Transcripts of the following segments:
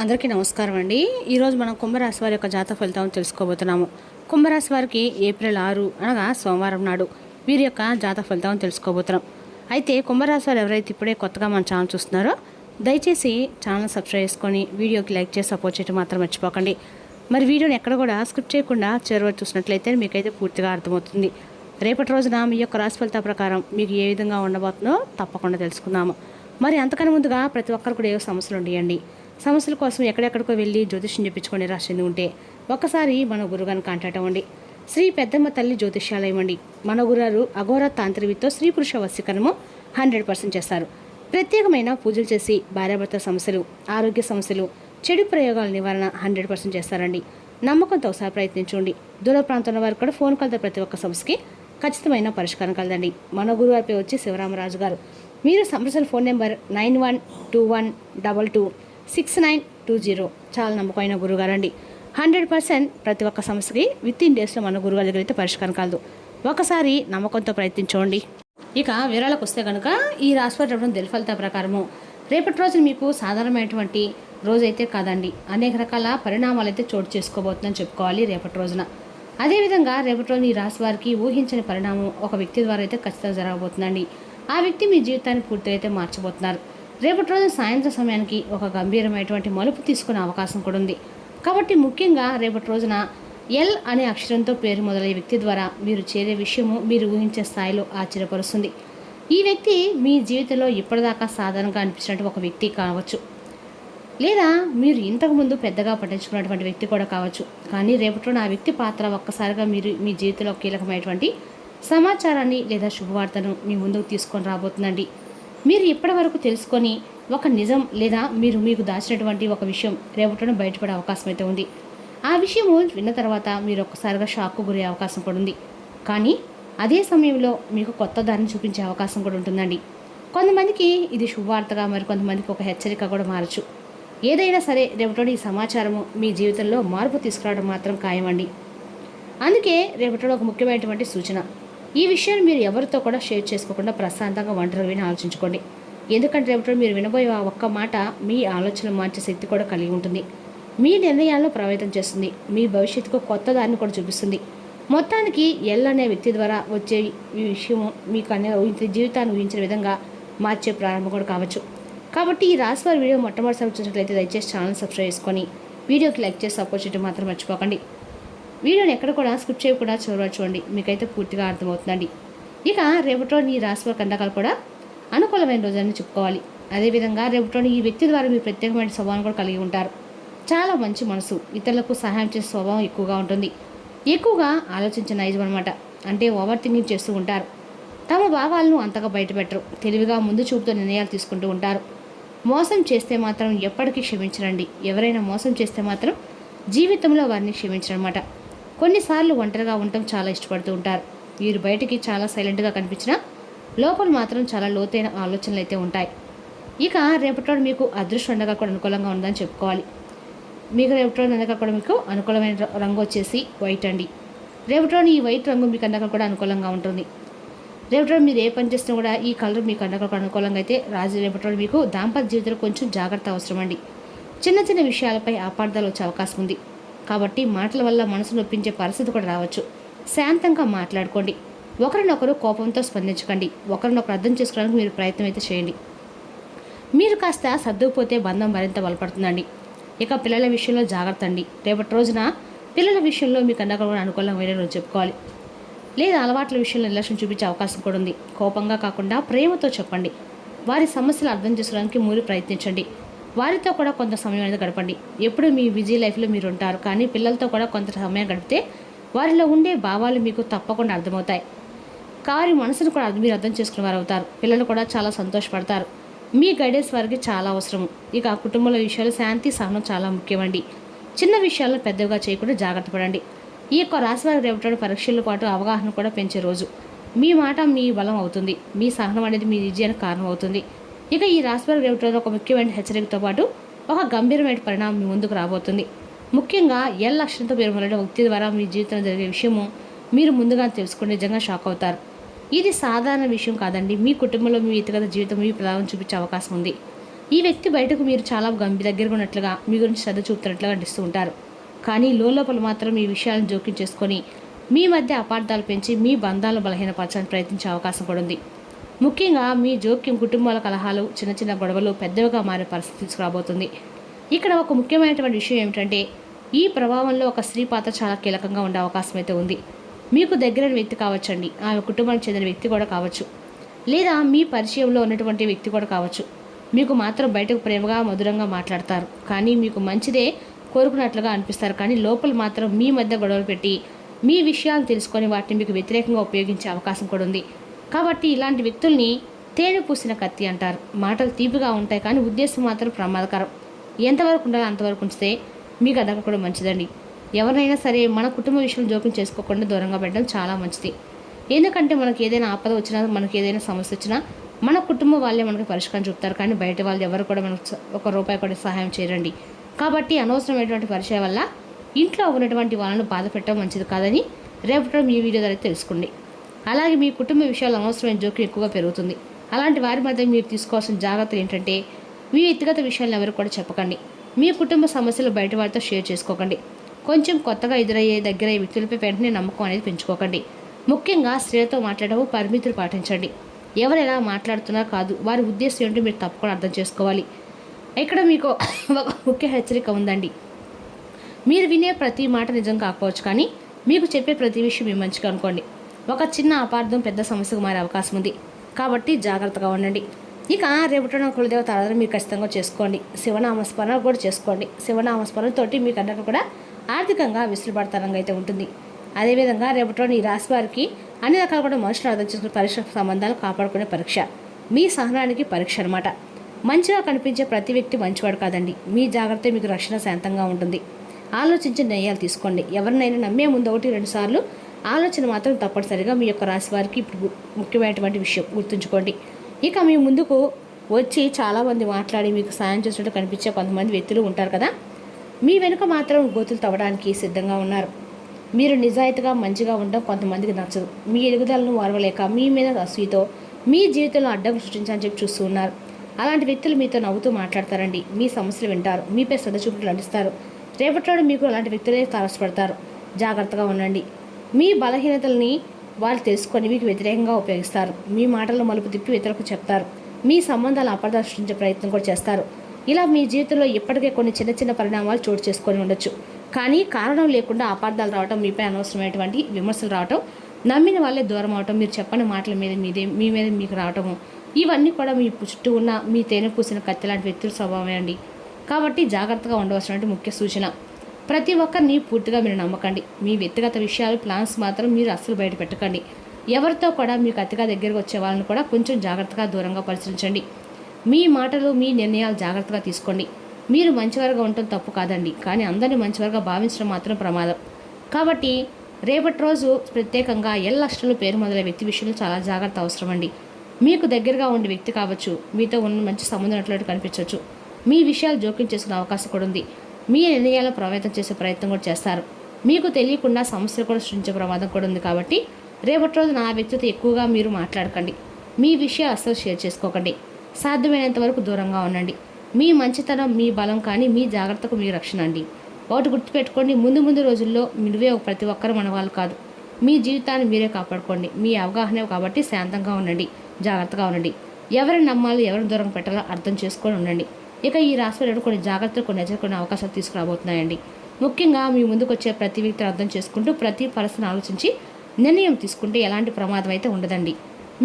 అందరికీ నమస్కారం అండి. ఈరోజు మనం కుంభరాశి వారి యొక్క జాతక ఫలితాలను తెలుసుకోబోతున్నాము. కుంభరాశి వారికి ఏప్రిల్ 6 అనగా సోమవారం నాడు వీరి యొక్క జాతక ఫలితాలను తెలుసుకోబోతున్నాం. అయితే కుంభరాశి వారు ఎవరైతే ఇప్పుడే కొత్తగా మన ఛానల్ చూస్తున్నారో దయచేసి ఛానల్ సబ్స్క్రైబ్ చేసుకొని వీడియోకి లైక్ చేసి సపోర్ట్ చేయడం మాత్రం మర్చిపోకండి. మరి వీడియోని ఎక్కడ కూడా స్కిప్ చేయకుండా చివరి చూసినట్లయితే మీకైతే పూర్తిగా అర్థమవుతుంది. రేపటి రోజున మీ యొక్క రాశి ఫలితాల ప్రకారం మీకు ఏ విధంగా ఉండబోతుందో తప్పకుండా తెలుసుకుందాము. మరి అంతకన్నా ముందుగా ప్రతి ఒక్కరు కూడా ఏవో సమస్యలు ఉండేయండి. సమస్యల కోసం ఎక్కడెక్కడికో వెళ్ళి జ్యోతిష్యం చెప్పించుకొని రాసింది ఉంటే ఒక్కసారి మన గురుగారిని కాంటాక్ట్ అవ్వండి. శ్రీ పెద్దమ్మ తల్లి జ్యోతిష్యాలయం అండి. మన గురుగారు అఘోర తాంత్రికతో స్త్రీ పురుష వశీకరణము 100% చేస్తారు. ప్రత్యేకమైన పూజలు చేసి భార్యాభర్త సమస్యలు, ఆరోగ్య సమస్యలు, చెడు ప్రయోగాల నివారణ 100% చేస్తారండి. నమ్మకంతో ఒకసారి ప్రయత్నించండి. దూర ప్రాంతంలో వారు కూడా ఫోన్ కాల్తో ప్రతి ఒక్క సమస్యకి ఖచ్చితమైన పరిష్కారం కలదండి. మన గురువారిపై వచ్చి శివరామరాజు గారు. మీరు సంప్రదించిన ఫోన్ నెంబర్ 9121226920. చాలా నమ్మకమైన గురుగారండి. 100% ప్రతి ఒక్క సమస్యకి విత్-ఇన్ డేస్లో మన గురుగారి దగ్గర అయితే పరిష్కారం కలదు. ఒకసారి నమ్మకంతో ప్రయత్నించండి. ఇక వివరాలకు వస్తే కనుక ఈ రాశివారి దిల్ఫలిత ప్రకారము రేపటి రోజు మీకు సాధారణమైనటువంటి రోజైతే కాదండి. అనేక రకాల పరిణామాలు అయితే చోటు చేసుకోబోతుందని చెప్పుకోవాలి రేపటి రోజున. అదేవిధంగా రేపటి రోజు ఈ రాశి వారికి ఊహించని పరిణామం ఒక వ్యక్తి ద్వారా అయితే ఖచ్చితంగా జరగబోతుందండి. ఆ వ్యక్తి మీ జీవితాన్ని పూర్తిగా అయితే మార్చబోతున్నారు. రేపటి రోజు సాయంత్రం సమయానికి ఒక గంభీరమైనటువంటి మలుపు తీసుకునే అవకాశం కూడా ఉంది. కాబట్టి ముఖ్యంగా రేపటి రోజున ఎల్ అనే అక్షరంతో పేరు మొదలయ్యే వ్యక్తి ద్వారా మీరు చేరే విషయము మీరు ఊహించే స్థాయిలో ఆశ్చర్యపరుస్తుంది. ఈ వ్యక్తి మీ జీవితంలో ఇప్పటిదాకా సాధారణంగా అనిపించినట్టు ఒక వ్యక్తి కావచ్చు, లేదా మీరు ఇంతకుముందు పెద్దగా పట్టించుకున్నటువంటి వ్యక్తి కూడా కావచ్చు. కానీ రేపటి ఆ వ్యక్తి పాత్ర ఒక్కసారిగా మీరు మీ జీవితంలో కీలకమైనటువంటి సమాచారాన్ని లేదా శుభవార్తను మీ ముందుకు తీసుకొని రాబోతుందండి. మీరు ఇప్పటి వరకు తెలుసుకొని ఒక నిజం లేదా మీకు దాచినటువంటి ఒక విషయం రేపటిన బయటపడే అవకాశం అయితే ఉంది. ఆ విషయము విన్న తర్వాత మీరు ఒక్కసారిగా షాక్కు గురే అవకాశం కూడా ఉంది. కానీ అదే సమయంలో మీకు కొత్త దారిని చూపించే అవకాశం కూడా ఉంటుందండి. కొంతమందికి ఇది శుభవార్తగా, మరి కొంతమందికి ఒక హెచ్చరిక కూడా మారచ్చు. ఏదైనా సరే రేపటి ఈ సమాచారము మీ జీవితంలో మార్పు తీసుకురావడం మాత్రం ఖాయమండి. అందుకే రేపటి ఒక ముఖ్యమైనటువంటి సూచన, ఈ విషయాన్ని మీరు ఎవరితో కూడా షేర్ చేసుకోకుండా ప్రశాంతంగా ఒంటరిగా విని ఆలోచించుకోండి. ఎందుకంటే రేపటి మీరు వినబోయే ఆ ఒక్క మాట మీ ఆలోచనలు మార్చే శక్తి కూడా కలిగి ఉంటుంది. మీ నిర్ణయాలను ప్రభావితం చేస్తుంది. మీ భవిష్యత్తుకు కొత్త దారిని కూడా చూపిస్తుంది. మొత్తానికి ఎల్ అనే వ్యక్తి ద్వారా వచ్చే ఈ విషయము మీకు జీవితాన్ని ఊహించిన విధంగా మార్చే ప్రారంభం కూడా కావచ్చు. కాబట్టి ఈ రాశి వారి వీడియో మొట్టమొదటిసారి చూసినట్లయితే దయచేసి ఛానల్ సబ్స్క్రైబ్ చేసుకొని వీడియోకి లైక్ చేసి సపోర్ట్ చేయడం మాత్రం మర్చిపోకండి. వీడియోని ఎక్కడ కూడా స్కిప్ చేయకుండా చూడండి, మీకైతే పూర్తిగా అర్థమవుతుందండి. ఇక రేపటిలోని ఈ రాశి వారి కండకాలు కూడా అనుకూలమైన రోజని చెప్పుకోవాలి. అదేవిధంగా రేపటిలోని ఈ వ్యక్తి ద్వారా మీరు ప్రత్యేకమైన స్వభావం కూడా కలిగి ఉంటారు. చాలా మంచి మనసు, ఇతరులకు సహాయం చేసే స్వభావం ఎక్కువగా ఉంటుంది. ఎక్కువగా ఆలోచించే నైజం అనమాట. అంటే ఓవర్ థింకింగ్ చేస్తూ ఉంటారు. తమ భావాలను అంతగా బయటపెట్టరు. తెలివిగా ముందు చూపుతో నిర్ణయాలు తీసుకుంటూ ఉంటారు. మోసం చేస్తే మాత్రం ఎప్పటికీ క్షమించరండి. ఎవరైనా మోసం చేస్తే మాత్రం జీవితంలో వారిని క్షమించరనమాట. కొన్నిసార్లు ఒంటరిగా ఉండటం చాలా ఇష్టపడుతూ ఉంటారు. వీరు బయటికి చాలా సైలెంట్గా కనిపించినా లోపల మాత్రం చాలా లోతైన ఆలోచనలు అయితే ఉంటాయి. ఇక రేపటి మీకు అదృష్టం ఉండగా కూడా అనుకూలంగా ఉందని చెప్పుకోవాలి. మీకు రేపటి అందక కూడా మీకు అనుకూలమైన రంగు వచ్చేసి వైట్ అండి. రేపటి ఈ వైట్ రంగు మీకు అందక కూడా అనుకూలంగా ఉంటుంది. రేపటి మీరు ఏ పని చేసినా కూడా ఈ కలర్ మీకు అందక కూడా అనుకూలంగా అయితే రేపటి మీకు దాంపత్య జీవితంలో కొంచెం జాగ్రత్త అవసరం అండి. చిన్న చిన్న విషయాలపై అపార్థాలు వచ్చే అవకాశం ఉంది. కాబట్టి మాటల వల్ల మనసు నొప్పించే పరిస్థితి కూడా రావచ్చు. శాంతంగా మాట్లాడుకోండి. ఒకరినొకరు కోపంతో స్పందించకండి. ఒకరినొకరు అర్థం చేసుకోవడానికి మీరు ప్రయత్నం అయితే చేయండి. మీరు కాస్త సర్దుకుపోతే బంధం మరింత బలపడుతుందండి. ఇక పిల్లల విషయంలో జాగ్రత్త అండి. రేపటి రోజున పిల్లల విషయంలో మీకు అందక కూడా అనుకూలంగా వేరే రోజు చెప్పుకోవాలి. లేదా అలవాట్ల విషయంలో నిర్లక్ష్యం చూపించే అవకాశం కూడా ఉంది. కోపంగా కాకుండా ప్రేమతో చెప్పండి. వారి సమస్యలు అర్థం చేసుకోవడానికి మీరు ప్రయత్నించండి. వారితో కూడా కొంత సమయం అనేది గడపండి. ఎప్పుడు మీ బిజీ లైఫ్లో మీరు ఉంటారు, కానీ పిల్లలతో కూడా కొంత సమయం గడిపితే వారిలో ఉండే భావాలు మీకు తప్పకుండా అర్థమవుతాయి. వారి మనసును కూడా మీరు అర్థం చేసుకునే వారు అవుతారు. పిల్లలు కూడా చాలా సంతోషపడతారు. మీ గైడెన్స్ వారికి చాలా అవసరం. ఇక కుటుంబంలో విషయాలు శాంతి సహనం చాలా ముఖ్యమండి. చిన్న విషయాలను పెద్దగా చేయకుండా జాగ్రత్త పడండి. ఈ యొక్క రాశి వారి రేపటి పరీక్షలతో పాటు అవగాహన కూడా పెంచే రోజు. మీ మాట మీ బలం అవుతుంది. మీ సహనం అనేది మీ విజయానికి కారణం అవుతుంది. ఇక ఈ రాశి వారి రేపటి ఒక ముఖ్యమైన హెచ్చరికతో పాటు ఒక గంభీరమైన పరిణామం మీ ముందుకు రాబోతుంది. ముఖ్యంగా ఎల్ అక్షరంతో పేరు మొదలైన వ్యక్తి ద్వారా మీ జీవితంలో జరిగే విషయము మీరు ముందుగా తెలుసుకుని నిజంగా షాక్ అవుతారు. ఇది సాధారణ విషయం కాదండి. మీ కుటుంబంలో మీ వ్యక్తిగత జీవితం మీ ప్రభావం చూపించే అవకాశం ఉంది. ఈ వ్యక్తి బయటకు మీరు చాలా దగ్గరగా ఉన్నట్లుగా మీ గురించి శ్రద్ధ చూపుతున్నట్లుగా నటిస్తూ ఉంటారు. కానీ లోపల మాత్రం ఈ విషయాలను జోక్యం చేసుకొని మీ మధ్య అపార్థాలు పెంచి మీ బంధాలను బలహీనపరచడానికి ప్రయత్నించే అవకాశం కూడా ఉంది. ముఖ్యంగా మీ జోక్యం కుటుంబాల కలహాలు, చిన్న చిన్న గొడవలు పెద్దవిగా మారే పరిస్థితి తీసుకురాబోతుంది. ఇక్కడ ఒక ముఖ్యమైనటువంటి విషయం ఏమిటంటే ఈ ప్రభావంలో ఒక స్త్రీ పాత్ర చాలా కీలకంగా ఉండే అవకాశం అయితే ఉంది. మీకు దగ్గరైన వ్యక్తి కావచ్చండి, ఆమె కుటుంబానికి చెందిన వ్యక్తి కూడా కావచ్చు, లేదా మీ పరిచయంలో ఉన్నటువంటి వ్యక్తి కూడా కావచ్చు. మీకు మాత్రం బయటకు ప్రేమగా మధురంగా మాట్లాడతారు, కానీ మీకు మంచిదే కోరుకున్నట్లుగా అనిపిస్తారు. కానీ లోపల మాత్రం మీ మధ్య గొడవలు పెట్టి మీ విషయాలను తెలుసుకొని వాటిని మీకు వ్యతిరేకంగా ఉపయోగించే అవకాశం కూడా ఉంది. కాబట్టి ఇలాంటి వ్యక్తుల్ని తేనె పూసిన కత్తి అంటారు. మాటలు తీపిగా ఉంటాయి కానీ ఉద్దేశం మాత్రం ప్రమాదకరం. ఎంతవరకు ఉండాలో అంతవరకు ఉంచితే మీకు అదక కూడా మంచిదండి. ఎవరైనా సరే మన కుటుంబ విషయం జోక్యం చేసుకోకుండా దూరంగా పెట్టడం చాలా మంచిది. ఎందుకంటే మనకి ఏదైనా ఆపద వచ్చినా, మనకి ఏదైనా సమస్య వచ్చినా మన కుటుంబం వాళ్ళే మనకి పరిష్కారం చూపుతారు. కానీ బయట వాళ్ళు ఎవరు కూడా మనకు ₹1 కూడా సహాయం చేయరండి. కాబట్టి అనవసరమైనటువంటి పరిచయం వల్ల ఇంట్లో ఉన్నటువంటి వాళ్ళను బాధ పెట్టడం మంచిది కాదని రేపటి మీ వీడియో ద్వారా తెలుసుకోండి. అలాగే మీ కుటుంబ విషయాలు అనవసరమైన జోక్యం ఎక్కువగా పెరుగుతుంది. అలాంటి వారి మధ్య మీరు తీసుకోవాల్సిన జాగ్రత్తలు ఏంటంటే మీ వ్యక్తిగత విషయాలను ఎవరు కూడా చెప్పకండి. మీ కుటుంబ సమస్యలు బయట వారితో షేర్ చేసుకోకండి. కొంచెం కొత్తగా ఎదురయ్యే దగ్గరయ్యే వ్యక్తులపై వెంటనే నమ్మకం అనేది పెంచుకోకండి. ముఖ్యంగా స్త్రీలతో మాట్లాడడం పరిమితులు పాటించండి. ఎవరు ఎలా మాట్లాడుతున్నా కాదు, వారి ఉద్దేశం ఏంటో మీరు తప్పకుండా అర్థం చేసుకోవాలి. ఇక్కడ మీకు ఒక ముఖ్య హెచ్చరిక ఉందండి. మీరు వినే ప్రతి మాట నిజం కాకపోవచ్చు, కానీ మీకు చెప్పే ప్రతి విషయం మీ మంచిగా అనుకోండి. ఒక చిన్న అపార్థం పెద్ద సమస్యకు మారే అవకాశం ఉంది. కాబట్టి జాగ్రత్తగా ఉండండి. ఇక రేపటిన కులదేవత ఆరాధన మీరు ఖచ్చితంగా చేసుకోండి. శివనామస్మరణ కూడా చేసుకోండి. శివనామస్మరణతోటి మీకు అందరికీ కూడా ఆర్థికంగా విసులుబాటుతనంగా అయితే ఉంటుంది. అదేవిధంగా రేపటిలో ఈ రాశి వారికి అన్ని రకాలు కూడా మనుషులు అర్థం చేసుకునే పరీక్ష సంబంధాలు కాపాడుకునే పరీక్ష, మీ సహనానికి పరీక్ష అనమాట. మంచిగా కనిపించే ప్రతి వ్యక్తి మంచివాడు కాదండి. మీ జాగ్రత్త మీకు రక్షణ శాంతంగా ఉంటుంది. ఆలోచించి నిర్ణయాలు తీసుకోండి. ఎవరినైనా నమ్మే ముందు 1-2 సార్లు ఆలోచన మాత్రం తప్పనిసరిగా మీ యొక్క రాశి వారికి ఇప్పుడు ముఖ్యమైనటువంటి విషయం గుర్తుంచుకోండి. ఇక మీ ముందుకు వచ్చి చాలామంది మాట్లాడి మీకు సాయం చేసినట్టు కనిపించే కొంతమంది వ్యక్తులు ఉంటారు కదా, మీ వెనుక మాత్రం గోతులు తవ్వడానికి సిద్ధంగా ఉన్నారు. మీరు నిజాయితీగా మంచిగా ఉండడం కొంతమందికి నచ్చదు. మీ ఎదుగుదలను వారవలేక మీ మీద అసూయతో మీ జీవితంలో అడ్డంకులు సృష్టించాలని చెప్పి చూస్తూ ఉన్నారు. అలాంటి వ్యక్తులు మీతో నవ్వుతూ మాట్లాడతారండి. మీ సమస్యలు వింటారు, మీపై శ్రద్ధ చూపులు నటిస్తారు. రేపటిలో మీకు అలాంటి వ్యక్తులే తారసపడతారు. జాగ్రత్తగా ఉండండి. మీ బలహీనతల్ని వాళ్ళు తెలుసుకొని మీకు వ్యతిరేకంగా ఉపయోగిస్తారు. మీ మాటలను మలుపు తిప్పి ఇతరులకు చెప్తారు. మీ సంబంధాలను అపార్థాలు సృష్టించే ప్రయత్నం కూడా చేస్తారు. ఇలా మీ జీవితంలో ఇప్పటికే కొన్ని చిన్న చిన్న పరిణామాలు చోటు చేసుకొని ఉండొచ్చు. కానీ కారణం లేకుండా అపార్థాలు రావటం, మీపై అనవసరమైనటువంటి విమర్శలు రావటం, నమ్మిన వాళ్ళే దూరం అవటం, మీరు చెప్పని మాటల మీద మీ మీద మీకు రావటము, ఇవన్నీ కూడా మీ చుట్టూ ఉన్న మీ తేనె పూసిన కత్తి లాంటి వ్యక్తుల స్వభావమే అండి. కాబట్టి జాగ్రత్తగా ఉండవలసినటువంటి ముఖ్య సూచన, ప్రతి ఒక్కరిని పూర్తిగా మీరు నమ్మకండి. మీ వ్యక్తిగత విషయాలు, ప్లాన్స్ మాత్రం మీరు అస్సలు బయట పెట్టకండి. ఎవరితో కూడా మీకు అతిగా దగ్గరకు వచ్చే వాళ్ళని కూడా కొంచెం జాగ్రత్తగా దూరంగా పరిశీలించండి. మీ మాటలు, మీ నిర్ణయాలు జాగ్రత్తగా తీసుకోండి. మీరు మంచివారుగా ఉండటం తప్పు కాదండి, కానీ అందరినీ మంచివారుగా భావించడం మాత్రం ప్రమాదం. కాబట్టి రేపటి రోజు ప్రత్యేకంగా ఎల్లష్టలు పేరు మొదలైన వ్యక్తి విషయంలో చాలా జాగ్రత్త అవసరం అండి. మీకు దగ్గరగా ఉండే వ్యక్తి కావచ్చు, మీతో ఉన్న మంచి సంబంధం ఉన్నట్లు కనిపించవచ్చు. మీ విషయాలు జోక్యం చేసుకునే అవకాశం కూడా ఉంది. మీ నిర్ణయాలను ప్రభావితం చేసే ప్రయత్నం కూడా చేస్తారు. మీకు తెలియకుండా సమస్యలు కూడా సృష్టించే ప్రమాదం కూడా ఉంది. కాబట్టి రేపటి రోజు నా వ్యక్తితో ఎక్కువగా మీరు మాట్లాడకండి. మీ విషయాలు అస్సలు షేర్ చేసుకోకండి. సాధ్యమైనంత వరకు దూరంగా ఉండండి. మీ మంచితనం మీ బలం, కానీ మీ జాగ్రత్తకు మీ రక్షణ అండి. ఒకటి గుర్తుపెట్టుకోండి, ముందు రోజుల్లో నువ్వే ప్రతి ఒక్కరు మన వాళ్ళు కాదు. మీ జీవితాన్ని మీరే కాపాడుకోండి. మీ అవగాహన కాబట్టి శాంతంగా ఉండండి, జాగ్రత్తగా ఉండండి. ఎవరిని నమ్మాలి, ఎవరిని దూరం పెట్టాలో అర్థం చేసుకొని ఉండండి. ఇక ఈ రాశిలో కొన్ని జాగ్రత్తలు, కొన్ని ఎదుర్కొనే అవకాశాలు తీసుకురాబోతున్నాయండి. ముఖ్యంగా మీ ముందుకు వచ్చే ప్రతి వ్యక్తిని అర్థం చేసుకుంటూ ప్రతి పరిస్థితిని ఆలోచించి నిర్ణయం తీసుకుంటే ఎలాంటి ప్రమాదం అయితే ఉండదండి.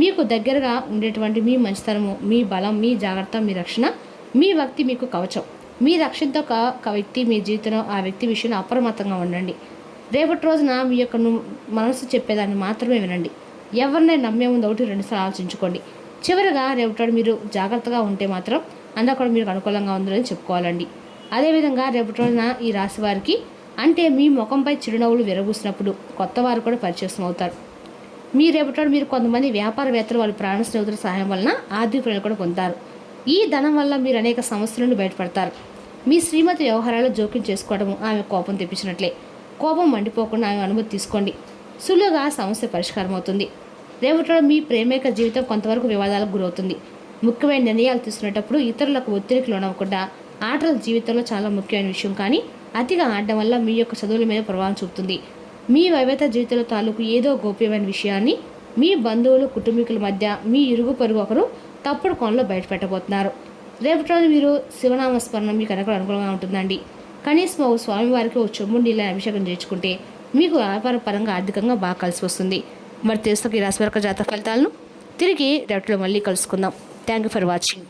మీకు దగ్గరగా ఉండేటువంటి మీ మంచితనము, మీ బలం, మీ జాగ్రత్త, మీ రక్షణ, మీ వ్యక్తి మీకు కవచం. మీ రక్షణతో ఒక వ్యక్తి మీ జీవితంలో ఆ వ్యక్తి విషయంలో అప్రమత్తంగా ఉండండి. రేపటి రోజున మీ యొక్క మనసు చెప్పేదాన్ని మాత్రమే వినండి. ఎవరినైనా నమ్మే ముందు 1-2 సార్లు ఆలోచించుకోండి. చివరిగా రేపటి మీరు జాగ్రత్తగా ఉంటే మాత్రం అంతా కూడా మీకు అనుకూలంగా ఉందని చెప్పుకోవాలండి. అదేవిధంగా రేపటి రోజున ఈ రాశి వారికి అంటే మీ ముఖంపై చిరునవ్వులు విరబూసినప్పుడు కొత్త వారు కూడా పరిచయం అవుతారు. మీ రేపటి మీరు కొంతమంది వ్యాపారవేత్తలు వాళ్ళ ప్రాణ స్నేహితుల సహాయం వలన ఆర్థిక ప్రయోజనం కూడా పొందుతారు. ఈ ధనం వల్ల మీరు అనేక సమస్యల నుండి బయటపడతారు. మీ శ్రీమతి వ్యవహారాలు జోక్యం చేసుకోవడము ఆమె కోపం తెప్పించినట్లే. కోపం మండిపోకుండా ఆమె అనుమతి తీసుకోండి. సులువుగా సమస్య పరిష్కారం అవుతుంది. రేపటిలో మీ ప్రేమిక జీవితం కొంతవరకు వివాదాలకు గురవుతుంది. ముఖ్యమైన నిర్ణయాలు తీసుకునేటప్పుడు ఇతరులకు ఒత్తిడికి లోనవ్వకుండా ఆటలు జీవితంలో చాలా ముఖ్యమైన విషయం, కానీ అతిగా ఆడడం వల్ల మీ యొక్క చదువుల మీద ప్రభావం చూపుతుంది. మీ వైవాహిక జీవితంలో తాలూకు ఏదో గోప్యమైన విషయాన్ని మీ బంధువులు, కుటుంబీకుల మధ్య మీ ఇరుగు పొరుగు ఒకరు తప్పుడు కోణంలో బయటపెట్టబోతున్నారు. రేపటి రోజు మీరు శివనామస్మరణ మీకు అనుకూలంగా ఉంటుందండి. కనీసం ఓ స్వామివారికి ఓ చెంబు నీళ్ళ అభిషేకం చేయించుకుంటే మీకు వ్యాపార పరంగా ఆర్థికంగా బాగా కలిసి వస్తుంది. మరి తెలుసుకు ఈ రాశి వర్గ జాతక ఫలితాలను తిరిగి రేపటిలో మళ్ళీ కలుసుకుందాం. Thank you for watching.